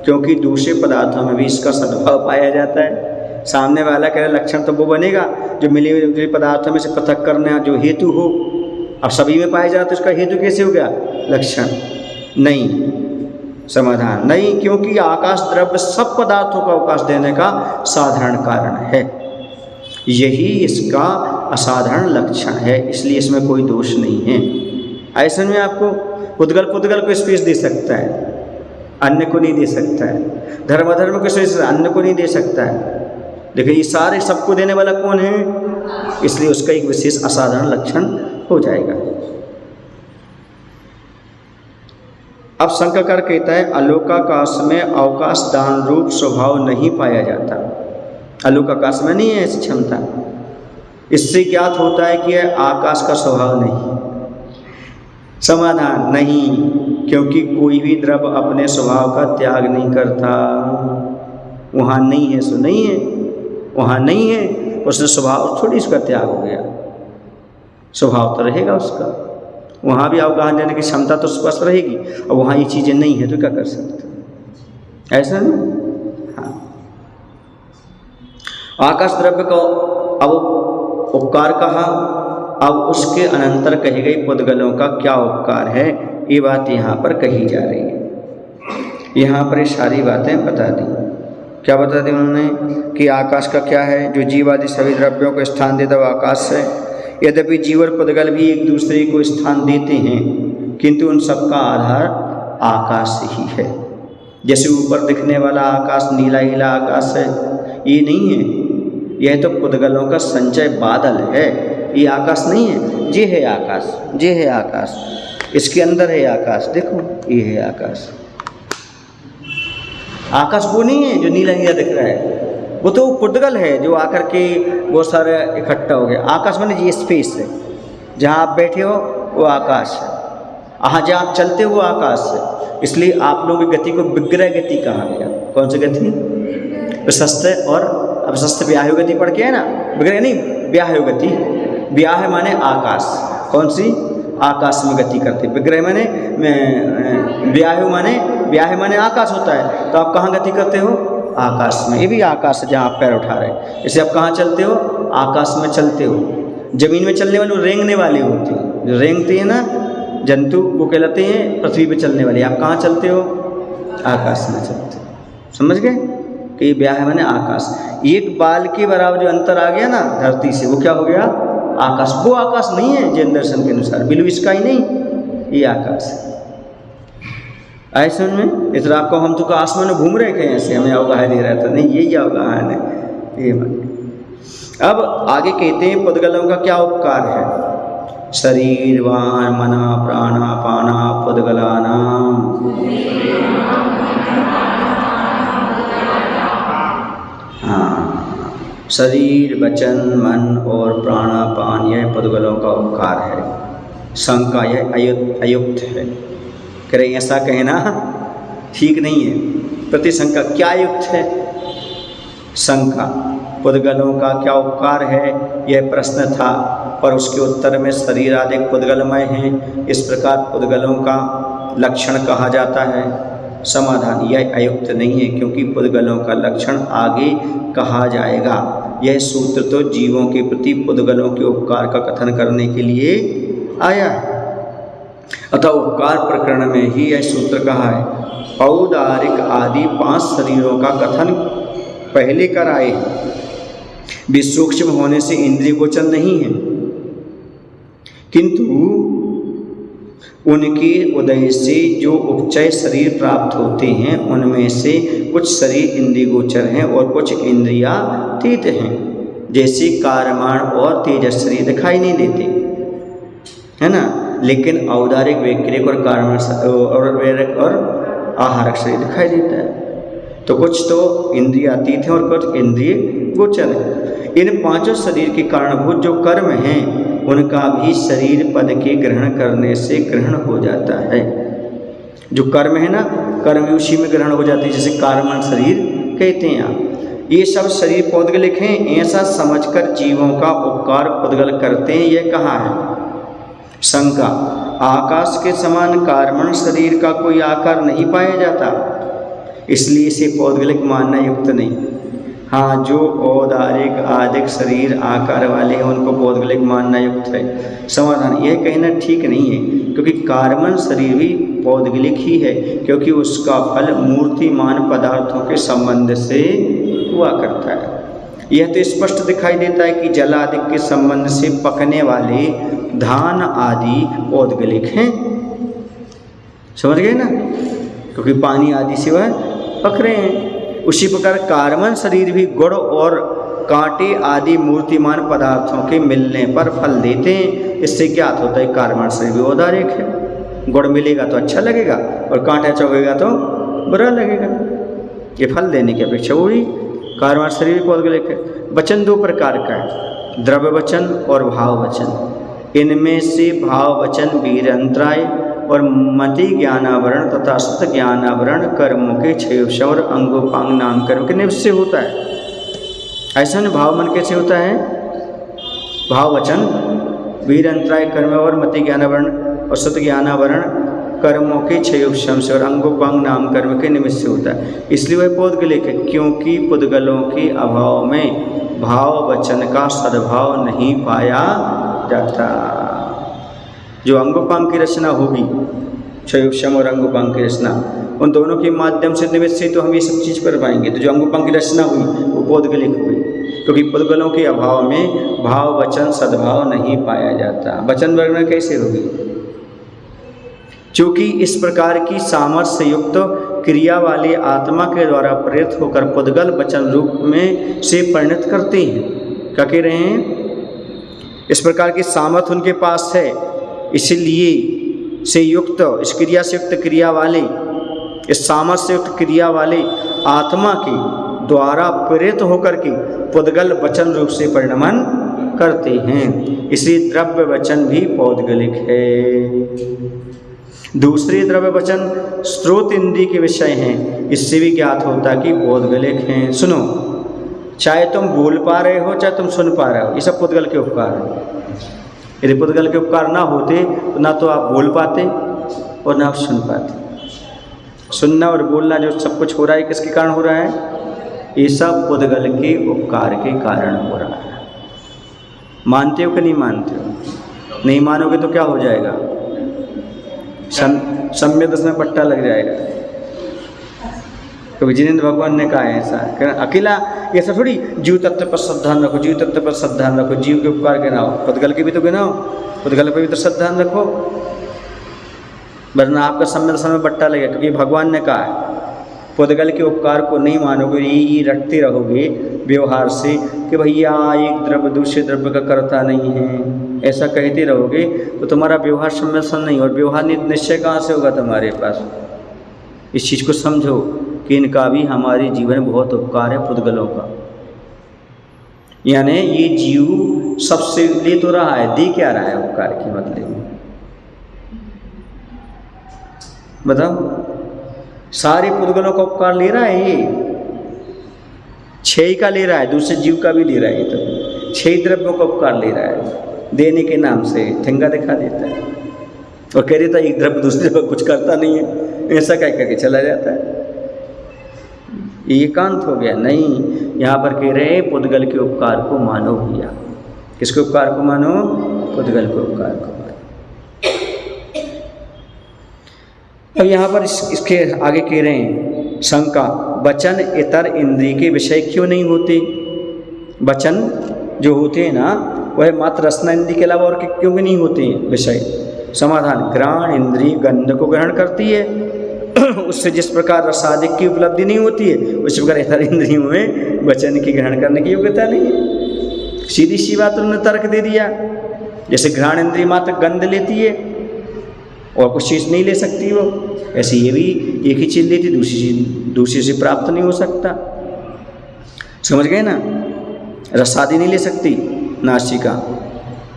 क्योंकि दूसरे पदार्थों में भी इसका सद्भाव पाया जाता है। सामने वाला कह रहा लक्षण तो वो बनेगा जो मिले हुए पदार्थों में से पृथक करना जो हेतु हो। अब सभी में पाया जाता है तो इसका हेतु कैसे हो गया, लक्षण नहीं। समाधान, नहीं, क्योंकि आकाश द्रव्य सब पदार्थों का अवकाश देने का साधारण कारण है, यही इसका असाधारण लक्षण है, इसलिए इसमें कोई दोष नहीं है। ऐसे में आपको पुद्गल को स्पेस दे सकता है, अन्य को नहीं दे सकता है। धर्म को स्पेस अन्य को नहीं दे सकता है। देखिए ये सारे सबको देने वाला कौन है, इसलिए उसका एक विशेष असाधारण लक्षण हो जाएगा। अब शंकाकार कहता है अलोकाकाश में अवकाश दान रूप स्वभाव नहीं पाया जाता। अलोकाकाश में नहीं है ऐसी क्षमता। इससे ज्ञात होता है कि यह आकाश का स्वभाव नहीं। समाधान, नहीं, क्योंकि कोई भी द्रव्य अपने स्वभाव का त्याग नहीं करता। वहाँ नहीं है सो नहीं है, वहाँ नहीं है उसने स्वभाव थोड़ी उसका त्याग हो गया, स्वभाव तो रहेगा उसका। वहाँ भी अवगाहन देने की क्षमता तो स्पष्ट रहेगी, और वहाँ ये चीज़ें नहीं है तो क्या कर सकते, ऐसा नहीं। हाँ, आकाश द्रव्य को अब उपकार कहा, अब उसके अनंतर कही गई पुद्गलों का क्या उपकार है, ये बात यहाँ पर कही जा रही है। यहाँ पर ये सारी बातें बता दी। क्या बता दी उन्होंने कि आकाश का क्या है, जो जीवादि सभी द्रव्यों को स्थान देता है आकाश है। यद्यपि जीव और पुद्गल भी एक दूसरे को स्थान देते हैं, किंतु उन सबका आधार आकाश ही है। जैसे ऊपर दिखने वाला आकाश नीला नीला आकाश है, ये नहीं है, यह तो पुद्गलों का संचय बादल है, ये आकाश नहीं है। ये है आकाश, ये है आकाश, इसके अंदर है आकाश, देखो ये है आकाश। आकाश वो नहीं है जो नीला नीला दिख रहा है, वो तो पुद्गल है जो आकर के बहुत सारे इकट्ठा हो गया। आकाश माने ये स्पेस है, जहाँ आप बैठे हो वो आकाश है, जहाँ आप चलते हो वो आकाश है। इसलिए आप लोगों की गति को विग्रह गति कहा गया। कौन सी गति, प्रशस्त और अप्रशस्त व्याह्य गति पढ़ के है ना, विग्रह नहीं व्याह्य गति। व्याह्य माने आकाश, कौन सी, आकाश में गति करते। विग्रह माने व्याह्य माने आकाश होता है, तो आप कहाँ गति करते हो, आकाश में। ये भी आकाश है जहाँ आप पैर उठा रहे हैं। इसे आप कहाँ चलते हो, आकाश में चलते हो। जमीन में चलने वाले रेंगने वाले होते हैं, जो रेंगते हैं ना जंतु, वो कहलाते हैं पृथ्वी पे चलने वाले। आप कहाँ चलते हो, आकाश में चलते हो। समझ गए कि व्याह्य माने आकाश। एक बाल के बराबर जो अंतर आ गया ना धरती से, वो क्या हो गया, आकाश। वो आकाश नहीं है जैन दर्शन के अनुसार, ब्लू स्काई नहीं, ये आकाश है। ऐसे में इस रात को हम तो आसमान में घूम रहे थे, ऐसे हमें अवगाहन दे रहा था, नहीं यही अवगाहन है ये। अब आगे कहते हैं पुद्गलों का क्या उपकार है। शरीर वान मना प्राणा पाना पुद्गलानाम। हाँ, शरीर वचन मन और प्राणापान यह पुद्गलों का उपकार है। शंका यह अयुक्त है, कह रहे ऐसा कहना ठीक नहीं है। प्रतिशंका, क्या युक्त है शंका, पुद्गलों का क्या उपकार है, यह प्रश्न था, पर उसके उत्तर में शरीर आदि पुद्गलमय हैं, इस प्रकार पुद्गलों का लक्षण कहा जाता है। समाधान, यह अयुक्त नहीं है, क्योंकि पुद्गलों का लक्षण आगे कहा जाएगा। यह सूत्र तो जीवों के प्रति पुद्गलों के उपकार का कथन करने के लिए आया है, अतः उपकार प्रकरण में ही यह सूत्र कहा है। औदारिक आदि 5 शरीरों का कथन पहले कराए, वे सूक्ष्म होने से इंद्रिय गोचर नहीं है, किंतु उनके उदय से जो उपचय शरीर प्राप्त होते हैं उनमें से कुछ शरीर इंद्रिय गोचर हैं और कुछ इंद्रियातीत हैं। जैसे कारमाण और तेजस शरीर दिखाई नहीं देते, है ना, लेकिन औदारिक, वैक्रिक और कारमाण और वैरक और आहारक शरीर दिखाई देता है। तो कुछ तो इंद्रियातीत हैं और कुछ इंद्रिय गोचर हैं। इन पांचों शरीर के कारणभूत जो कर्म हैं उनका भी शरीर पद के ग्रहण करने से ग्रहण हो जाता है। जो कर्म है ना, कर्म भी उसी में ग्रहण हो जाती है, जैसे कारमण शरीर कहते हैं आप। ये सब शरीर पौद्गलिक हैं, ऐसा समझकर जीवों का उपकार पुद्गल करते हैं। यह कहा है शंका, आकाश के समान कारमण शरीर का कोई आकार नहीं पाया जाता, इसलिए इसे पौद्गलिक मानना युक्त नहीं। हाँ, जो औदारिक आदिक शरीर आकार वाले हैं उनको पौद्गलिक मानना युक्त है। समाधान, यह कहना ठीक नहीं है, क्योंकि कारमन शरीर भी पौद्गलिक ही है, क्योंकि उसका फल मूर्तिमान पदार्थों के संबंध से हुआ करता है। यह तो स्पष्ट दिखाई देता है कि जल आदि के संबंध से पकने वाले धान आदि पौद्गलिक हैं, समझ गए ना, क्योंकि पानी आदि से वह पक रहे हैं। उसी प्रकार कारमन शरीर भी गुड़ और कांटे आदि मूर्तिमान पदार्थों के मिलने पर फल देते हैं। इससे ज्ञात होता है कारमन शरीर भी औदारिक है। गुड़ मिलेगा तो अच्छा लगेगा और कांटा चौगेगा तो बुरा लगेगा। ये फल देने की अपेक्षा हुई। कारमन शरीर भी पौद्गलिक है। वचन दो प्रकार का है, द्रव्य वचन और भाव वचन। इनमें से भाव वचन वीरंतराय और मति ज्ञानावरण तथा सत ज्ञानावरण कर्मों के क्षय और अंगोपांग नाम कर्म के निवृत्त से होता है। ऐसा नहीं, भाव मन कैसे होता है? भाव वचन वीरंतराय कर्म और मति ज्ञानावरण और सत ज्ञानावरण कर्मों के क्षय से और अंगोपांग नाम कर्म के निमित्त से होता है। इसलिए वह पौद्गलिक है, क्योंकि पुद्गलों के अभाव में भाव वचन का सद्भाव नहीं पाया जाता। जो अंगोपांग की रचना होगी, क्षयोक्षम और अंगोपांग की रचना, उन दोनों के माध्यम से निमित्त से तो हम ये सब चीज़ कर पाएंगे। तो जो अंगोपांग की रचना हुई वो पौद्गलिक हुई, क्योंकि पुद्गलों के अभाव में भाव वचन सद्भाव नहीं पाया जाता। वचन वर्णन कैसे होगी? क्योंकि इस प्रकार की सामर्थ्य युक्त क्रिया वाले आत्मा के द्वारा प्रेरित होकर पुद्गल वचन रूप में से परिणत करते हैं। क्या कह रहे हैं? इस प्रकार की सामर्थ्य उनके पास है, इसलिए से युक्त, इस क्रिया से युक्त क्रिया वाले, इस सामर्थ्य से युक्त क्रिया वाले आत्मा के द्वारा प्रेरित होकर के पुद्गल वचन रूप से परिणमन करते हैं। इसलिए द्रव्य वचन भी पौद्गलिक है। दूसरे द्रव्य वचन स्रोत इंद्रिय के विषय हैं, इससे भी ज्ञात होता कि पौद्गलिक हैं। सुनो, चाहे तुम बोल पा रहे हो चाहे तुम सुन पा रहे हो, ये सब पुद्गल के उपकार हैं। यदि पुद्गल के उपकार ना होते तो ना तो आप बोल पाते और ना आप सुन पाते। सुनना और बोलना जो सब कुछ हो रहा है, किसके कारण हो रहा है? ये सब पुद्गल के उपकार के कारण हो रहा है। मानते हो कि नहीं मानते हो? नहीं मानोगे तो क्या हो जाएगा? सम्यक दशा में पट्टा लग जाएगा। क्योंकि जिनेंद्र भगवान ने कहा है ऐसा, अकेला ऐसा थोड़ी जीव तत्व पर श्रद्धा रखो, जीव तत्व पर श्रद्धा रखो, जीव के उपकार गिनाओ, पुद्गल के भी तो गिनाओ, पुद्गल पर भी तो श्रद्धा रखो, वरना आपका सम्यक दशा में पट्टा लगेगा। क्योंकि भगवान ने कहा है पुद्गल के उपकार को नहीं मानोगे, ये रटते रहोगे व्यवहार से कि भैया एक द्रव्य दूसरे द्रव्य का कर्ता नहीं है, ऐसा कहते रहोगे तो तुम्हारा व्यवहार सम्मिश्रण नहीं, और व्यवहार निश्चय कहाँ से होगा तुम्हारे पास? इस चीज़ को समझो कि इनका भी हमारे जीवन में बहुत उपकार है, पुद्गलों का। यानी ये जीव सबसे ले तो रहा है, दे क्या रहा है उपकार के बदले में? बताओ, सारे पुद्गलों का उपकार ले रहा है, ये छह का ले रहा है, दूसरे जीव का भी ले रहा है। तो छह द्रव्यों का उपकार ले रहा है, देने के नाम से ठेंगा दिखा देता है और कह देता है एक द्रव्य दूसरे पर कुछ करता नहीं है, ऐसा कह करके चला जाता है। एकांत हो गया। नहीं, यहाँ पर कह रहे हैं पुद्गल के उपकार को मानो भैया। किसके उपकार को मानो? पुद्गल के उपकार को मानो। अब यहाँ पर इसके आगे कह रहे हैं शंका, वचन इतर इंद्रिय के विषय क्यों नहीं होते? वचन जो होते हैं ना वह मात्र रसना इंद्रिय के अलावा और क्यों नहीं होते हैं विषय। समाधान, घ्राण इंद्रिय गंध को ग्रहण करती है, उससे जिस प्रकार रसादिक की उपलब्धि नहीं होती है उसी प्रकार इतर इंद्रियों में वचन की ग्रहण करने की योग्यता नहीं है। सीधी सी बात उन्होंने तर्क दे दिया। जैसे घ्राण इंद्रिय मात्र गंध लेती है और कुछ चीज़ नहीं ले सकती वो, ऐसे ये भी एक ही चीज़ लेती, दूसरी से प्राप्त नहीं हो सकता। समझ गए ना? रसादि नहीं ले सकती नासिका।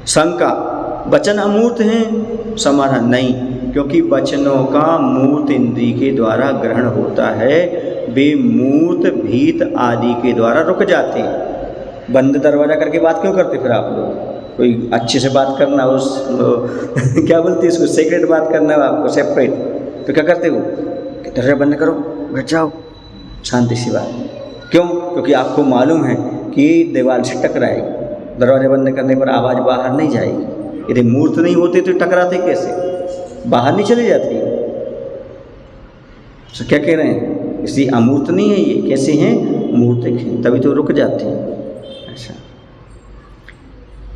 शंका, वचन अमूर्त हैं। समाधान, नहीं, क्योंकि वचनों का मूर्त इंद्रिय के द्वारा ग्रहण होता है, वे मूर्त भीत आदि के द्वारा रुक जाते हैं। बंद दरवाजा करके बात क्यों करते फिर आप लोग? कोई अच्छे से बात करना उस क्या बोलते हैं इसको, सीक्रेट बात करना है आपको सेपरेट, तो क्या करते हो? दरवाजा बंद करो, बैठ जाओ, शांति सी बात। क्यों? क्योंकि आपको मालूम है कि दीवार से टकराएगी। दरवाजा बंद करने पर आवाज़ बाहर नहीं जाएगी। यदि मूर्त नहीं होते तो टकराते कैसे? बाहर नहीं चली जाती। तो क्या कह रहे हैं? इसलिए अमूर्त नहीं है ये, कैसे हैं? मूर्तिक हैं, तभी तो रुक जाते हैं। अच्छा,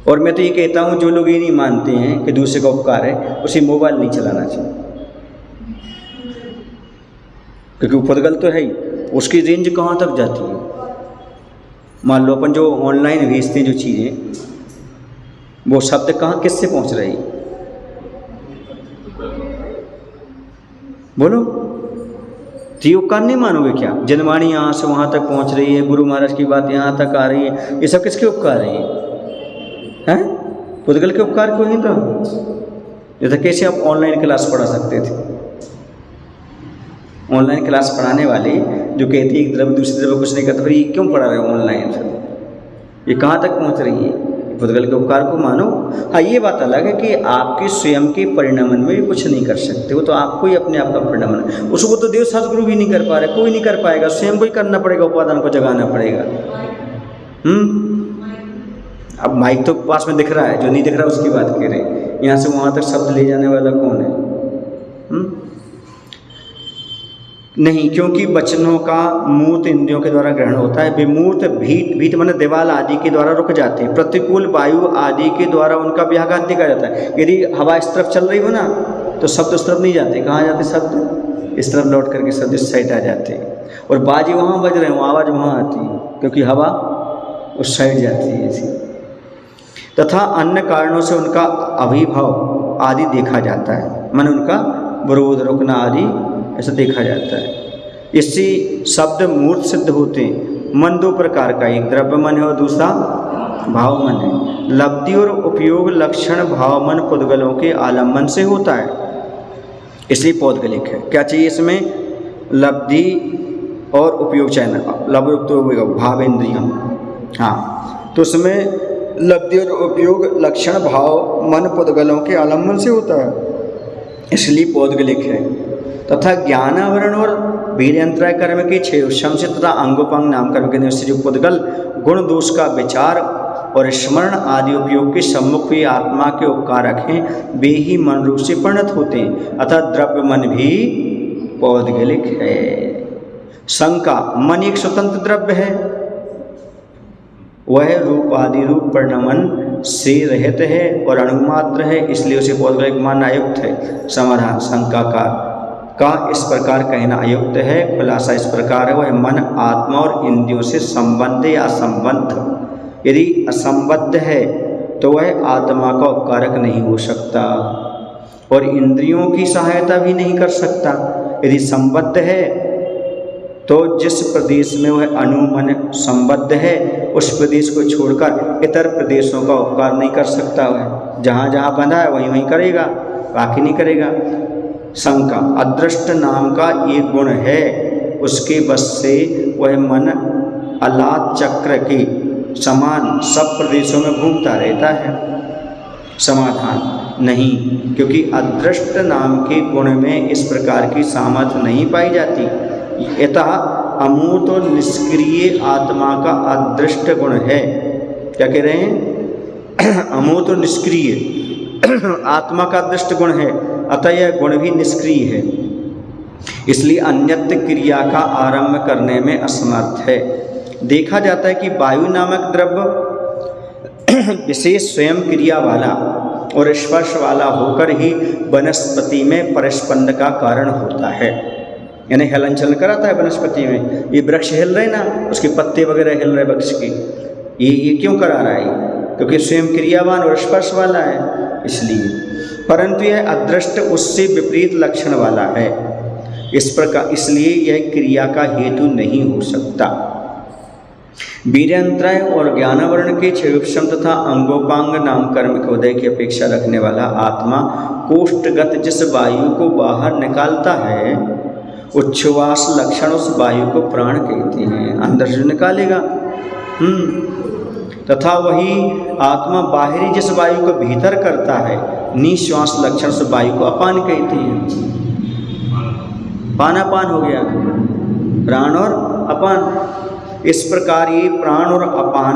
और मैं तो ये कहता हूँ जो लोग ये नहीं मानते हैं कि दूसरे का उपकार है, उसे मोबाइल नहीं चलाना चाहिए, क्योंकि उपदगल तो है ही, उसकी रेंज कहाँ तक जाती है। मान लो अपन जो ऑनलाइन भेजते हैं जो चीज़ें, वो शब्द कहाँ किससे पहुँच रही, बोलो? तो ये उपकार नहीं मानोगे क्या? जनवाणी यहाँ से वहाँ तक पहुँच रही है, गुरु महाराज की बात यहाँ तक आ रही है, ये सब किसके उपकार है? हैं? पुद्गल के उपकार क्यों नहीं था? जैसे कैसे आप ऑनलाइन क्लास पढ़ा सकते थे? ऑनलाइन क्लास पढ़ाने वाले जो कहते हैं एक द्रव्य दूसरी द्रव्य कुछ नहीं करता, फिर ये क्यों पढ़ा रहे हो ऑनलाइन? फिर ये कहाँ तक पहुँच रही है? पुद्गल के उपकार को मानो। हाँ, ये बात अलग है कि आपके स्वयं के परिणामन में भी कुछ नहीं कर सकते, वो तो आपको ही अपने आप का परिणामन है। उसको तो देव सदगुरु भी नहीं कर पा रहे, कोई नहीं कर पाएगा, स्वयं को ही करना पड़ेगा, उपादान को जगाना पड़ेगा। अब माइक तो पास में दिख रहा है, जो नहीं दिख रहा उसकी बात कह रहे हैं। यहाँ से वहाँ तक शब्द ले जाने वाला कौन है? नहीं, क्योंकि वचनों का मूर्त इंद्रियों के द्वारा ग्रहण होता है, विमूर्त भीत माने दीवाल आदि के द्वारा रुक जाते हैं, प्रतिकूल वायु आदि के द्वारा उनका व्याघात देखा जाता है। यदि हवा इस तरफ चल रही हो ना तो शब्द उस तरफ नहीं जाते, कहाँ जाते शब्द? इस तरफ लौट करके शब्द इस साइड आ जाते हैं, और बाजी वहाँ बज रहे हो, आवाज़ वहाँ आती है, क्योंकि हवा उस साइड जाती है ऐसी। तथा अन्य कारणों से उनका अभिभाव आदि देखा जाता है, माने उनका विरोध रुकना आदि ऐसा देखा जाता है। इससे शब्द मूर्त सिद्ध होते हैं। मन दो प्रकार का, एक द्रव्य मन है और दूसरा भाव मन है। लब्धि और उपयोग लक्षण भाव मन पुद्गलों के आलम्बन से होता है, इसलिए पौद्गलिक है। क्या चाहिए इसमें? लब्धि और उपयोग चाहिए, लब्धि तो भाव इंद्रिय। हाँ, तो उसमें लब्धि और उपयोग लक्षण भाव मन पुद्गलों के आलम्बन से होता है, इसलिए पौद्गलिक है। तथा ज्ञानावरण और वीर्यंतराय कर्म के 6 शमसित तथा अंगोपांग नाम कर्म के निश्चय जो पुद्गल गुण दोष का विचार और स्मरण आदि उपयोग के सम्मुख हुई आत्मा के उपकारक हैं, वे ही मन रूप से परिणत होते हैं, अतः द्रव्य मन भी पौद्गलिक है। शंका, मन एक स्वतंत्र द्रव्य है, वह रूप आदि रूप परिणामन से रहित है और अणुमात्र है, इसलिए उसे पौद्गलिक मानना अयुक्त है। समाधान, शंका का इस प्रकार कहना अयुक्त है। खुलासा इस प्रकार है, वह मन आत्मा और इंद्रियों से संबंध या असंबद्ध, यदि असंबद्ध है तो वह आत्मा का उपकारक नहीं हो सकता और इंद्रियों की सहायता भी नहीं कर सकता। यदि संबद्ध है तो जिस प्रदेश में वह अनुमन संबद्ध है उस प्रदेश को छोड़कर इतर प्रदेशों का उपकार नहीं कर सकता। वह जहाँ जहाँ बंधा है वहीं वहीं करेगा, बाकी नहीं करेगा। शंका, अदृष्ट नाम का एक गुण है, उसके बस से वह मन अलात चक्र के समान सब प्रदेशों में घूमता रहता है। समाधान, नहीं, क्योंकि अदृष्ट नाम के गुण में इस प्रकार की सामर्थ्य नहीं पाई जाती। यतः अमूर्त और निष्क्रिय आत्मा का अदृष्ट गुण है। क्या कह रहे हैं? अमूर्त और निष्क्रिय आत्मा का अदृष्ट गुण है, अतः यह गुण भी निष्क्रिय है, इसलिए अन्यत्र क्रिया का आरंभ करने में असमर्थ है। देखा जाता है कि वायु नामक द्रव्य विशेष स्वयं क्रिया वाला और स्पर्श वाला होकर ही वनस्पति में परस्पंद का कारण होता है। यानी हलन चलन कराता है वनस्पति में। ये वृक्ष हिल रहे ना, उसके पत्ते वगैरह हिल रहे वृक्ष के, ये क्यों करा रहा है? क्योंकि स्वयं क्रियावान और स्पर्श वाला है, इसलिए। परंतु यह अदृष्ट उससे विपरीत लक्षण वाला है, इस प्रकार इसलिए यह क्रिया का हेतु नहीं हो सकता। वीर्यंत्रय और ज्ञानवर्ण के क्षयोपशम तथा अंगोपांग नाम कर्म के उदय की अपेक्षा रखने वाला आत्मा कोष्ठगत जिस वायु को बाहर निकालता है, उच्छ्वास लक्षण उस वायु को प्राण कहते हैं। अंदर से निकालेगा। तथा वही आत्मा बाहरी जिस वायु को भीतर करता है, निश्वास लक्षण उस वायु को अपान कहते हैं। पानापान हो गया, प्राण और अपान। इस प्रकार ये प्राण और अपान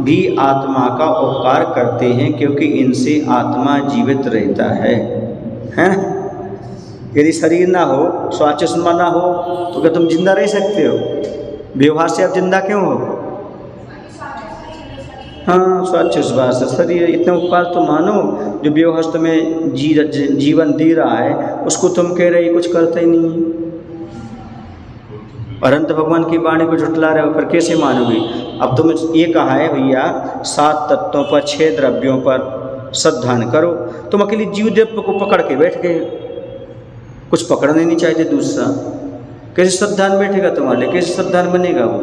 भी आत्मा का उपकार करते हैं, क्योंकि इनसे आत्मा जीवित रहता है। यदि शरीर ना हो, श्वास चश्मा ना हो, तो क्या तुम जिंदा रह सकते हो? व्यवहार से आप जिंदा क्यों हो? हाँ, श्वास से शरीर, इतने उपकार तो मानो। जो व्यवहार तुम्हें जीवन दे रहा है, उसको तुम कह रहे कुछ करते ही नहीं है। अनंत भगवान की वाणी को झुठला रहे हो, फिर कैसे मानोगे? अब तुम ये कहा है भैया 7 तत्वों पर 6 द्रव्यों पर श्रद्धान करो, तुम अकेले जीव द्रव्य को पकड़ के बैठ गए, कुछ पकड़ने नहीं चाहते दूसरा। कैसे श्रद्धान बैठेगा तुम्हारे? कैसे श्रद्धान बनेगा वो?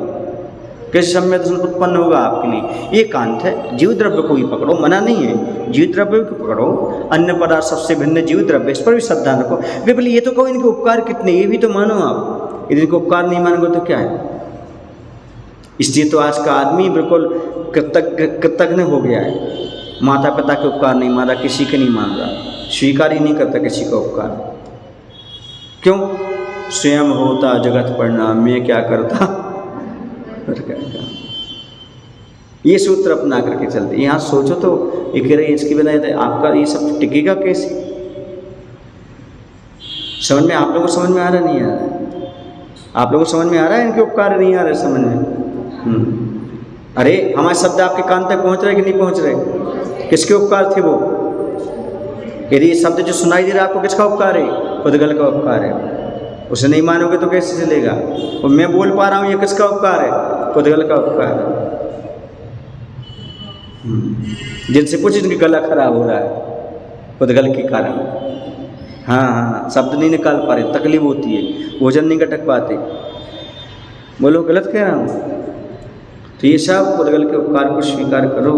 कैसे सम्य दर्शन उत्पन्न होगा आपके लिए? एकांत है, जीव द्रव्य को ही पकड़ो, मना नहीं है, जीव द्रव्य को पकड़ो। अन्य पदार्थ सबसे भिन्न जीव द्रव्य, इस पर भी श्रद्धा रखो। वे बोले ये तो कहो इनके उपकार कितने, ये भी तो मानो आप। यदि इनके उपकार नहीं मानोगे तो क्या है? इसलिए तो आज का आदमी बिल्कुल कृतज्ञ हो गया है। माता पिता के उपकार नहीं मान रहा, किसी के नहीं मान रहा, स्वीकार ही नहीं करता किसी का उपकार। क्यों? स्वयं होता जगत परिणाम, मैं क्या करता। ये सूत्र अपना करके चलते। यहाँ सोचो तो, ये कह रहे इसकी बिना आपका ये सब टिकेगा कैसे? समझ में, आप लोगों को समझ में आ रहा नहीं आ रहा? आप लोगों को समझ में आ रहा है इनके उपकार नहीं आ रहे समझ में? अरे हमारे शब्द आपके कान तक पहुँच रहे कि नहीं पहुँच रहे? किसके उपकार थे वो? यदि ये शब्द जो सुनाई दे रहा है आपको, किसका उपकार है? पुद्गल का उपकार है। उसे नहीं मानोगे तो कैसे चलेगा? और मैं बोल पा रहा हूँ, ये किसका उपकार है? पुद्गल का उपकार है। जिनसे कुछ इनकी गला खराब हो रहा है पुद्गल के कारण। हाँ, शब्द नहीं निकाल पा रहे, तकलीफ होती है, भोजन नहीं गटक पाते। बोलो गलत कह रहा हूँ? तो ये सब पुद्गल के उपकार को स्वीकार करो।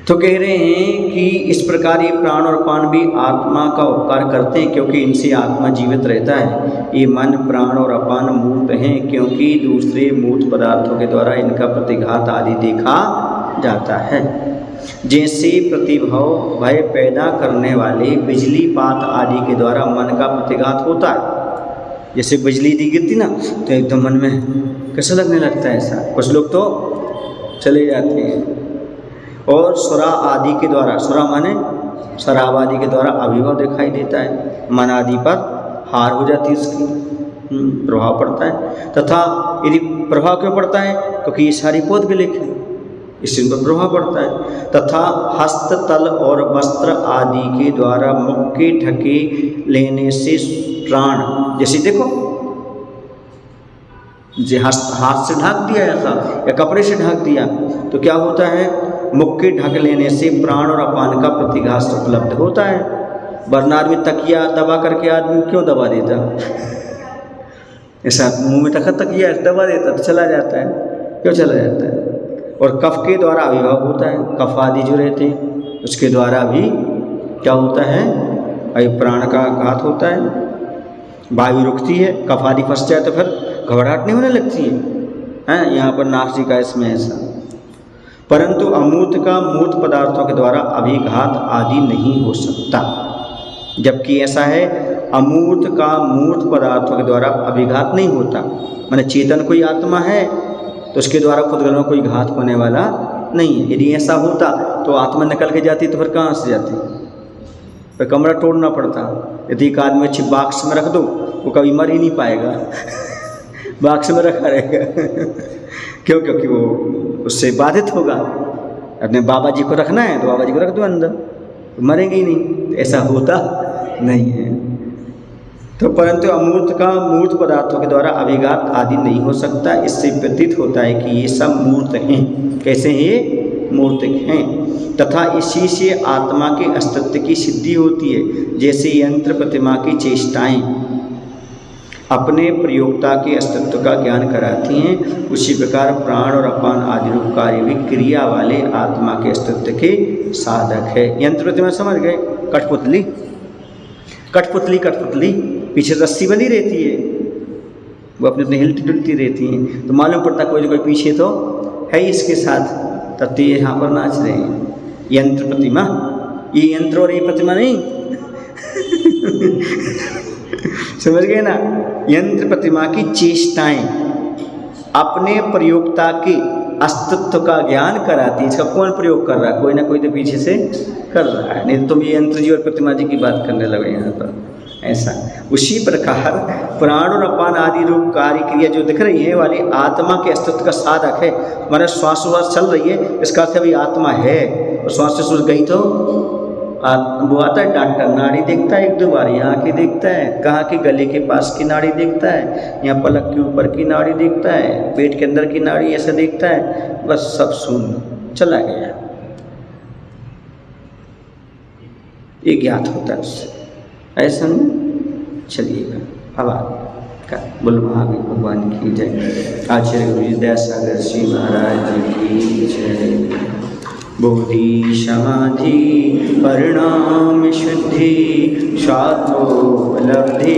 तो कह रहे हैं कि इस प्रकार ये प्राण और पान भी आत्मा का उपकार करते हैं, क्योंकि इनसे आत्मा जीवित रहता है। ये मन, प्राण और अपान मूर्त हैं, क्योंकि दूसरे मूर्त पदार्थों के द्वारा इनका प्रतिघात आदि देखा जाता है। जैसे प्रतिभाव भय पैदा करने वाले बिजली पात आदि के द्वारा मन का प्रतिघात होता है। जैसे बिजली दी गिरती ना, तो एकदम मन में कैसा लगने लगता है ऐसा। कुछ लोग तो चले जाते हैं। और सुरा आदि के द्वारा, सुरा माने शराब आदि के द्वारा अभिभाव दिखाई देता है, मन आदि पर हार हो जाती है, इसकी प्रभाव पड़ता है। तथा यदि प्रभाव क्यों पड़ता है? क्योंकि ये सारी पौद्गलिक है, इससे पर प्रभाव पड़ता है। तथा हस्त, तल और वस्त्र आदि के द्वारा मुख के ढके लेने से प्राण, जैसे देखो हाथ से ढक दिया ऐसा या कपड़े से ढक दिया, तो क्या होता है? मुख के ढक लेने से प्राण और अपान का प्रतिघात उपलब्ध होता है। वरना आदमी तकिया दबा करके आदमी क्यों दबा देता? ऐसा मुंह में तकिया दबा देता तो चला जाता है, क्यों चला जाता है? और कफ के द्वारा अभिभाव होता है, कफ आदि जो रहते हैं उसके द्वारा भी क्या होता है? प्राण का घात होता है। वायु रुकती है, कफ आदि फंस जाए तो फिर घबराहट नहीं होने लगती है। यहाँ पर नासिका इसमें ऐसा। परंतु अमूर्त का मूर्त पदार्थों के द्वारा अभिघात आदि नहीं हो सकता। जबकि ऐसा है, अमूर्त का मूर्त पदार्थों के द्वारा अभिघात नहीं होता। माने चेतन कोई आत्मा है तो उसके द्वारा पुद्गल में कोई घात होने वाला नहीं है। यदि ऐसा होता तो आत्मा निकल के जाती तो फिर कहाँ से जाती? तो कमरा तोड़ना पड़ता। यदि एक आदमी अच्छी बॉक्स में रख दो वो कभी मर ही नहीं पाएगा बॉक्स में रखा रहेगा क्यों? क्योंकि वो उससे बाधित होगा। अपने बाबा जी को रखना है तो बाबा जी को रख दो अंदर, तो मरेंगे ही नहीं। ऐसा होता नहीं है। तो परंतु अमूर्त का मूर्त पदार्थों के द्वारा अभिघात आदि नहीं हो सकता। इससे प्रतीत होता है कि ये सब मूर्त हैं। कैसे हैं ये? मूर्त हैं। तथा इसी से आत्मा के अस्तित्व की सिद्धि होती है। जैसे यंत्र प्रतिमा की चेष्टाएं अपने प्रयोक्ता के अस्तित्व का ज्ञान कराती हैं, उसी प्रकार प्राण और अपान आदि रूप कार्य भी क्रिया वाले आत्मा के अस्तित्व के साधक है। यंत्र प्रतिमा समझ गए? कठपुतली, कठपुतली कठपुतली पीछे रस्सी बंधी रहती है, वो अपने अपने हिलती डुलती रहती हैं, तो मालूम पड़ता कोई ना कोई पीछे तो है ही इसके साथ, तब तो ये यहाँ पर नाच रहे हैं। यंत्र प्रतिमा, ये यंत्र और ये प्रतिमा नहीं समझ गए ना? यंत्र प्रतिमा की चेष्टाएं अपने प्रयोक्ता के अस्तित्व का ज्ञान कराती है। इसका कौन प्रयोग कर रहा है? कोई ना कोई तो पीछे से कर रहा है, नहीं तो तुम ये यंत्र जी और प्रतिमा जी की बात करने लगे यहाँ पर। ऐसा उसी प्रकार प्राण और अपान आदि रूप कार्य क्रिया जो दिख रही है वाली आत्मा के अस्तित्व का साधक है। हमारा श्वासोश्वास चल रही है, इसका अर्थ अभी आत्मा है, और श्वास गई तो वो आता है डॉक्टर, नाड़ी देखता है एक दो बार, यहाँ की देखता है, कहाँ की गले के पास की नाड़ी देखता है, यहाँ पलक के ऊपर की नाड़ी देखता है, पेट के अंदर की नाड़ी ऐसा देखता है, बस सब सुन चला गया। ये ज्ञात होता है उससे। ऐसा नहीं चलिएगा। अब का बोल महावीर भगवान की जय। आचार्य गुरु विद्यासागर श्री महाराज की जय। बोधि समाधि परिणाम शुद्धि स्वात्मोपलब्धि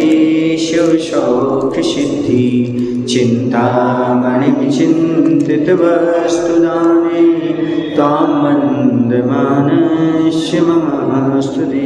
शिव शौक सिद्धि चिंतामणि विचिंतित वस्तुदाने ताम मंदमानस्य मम स्तुति।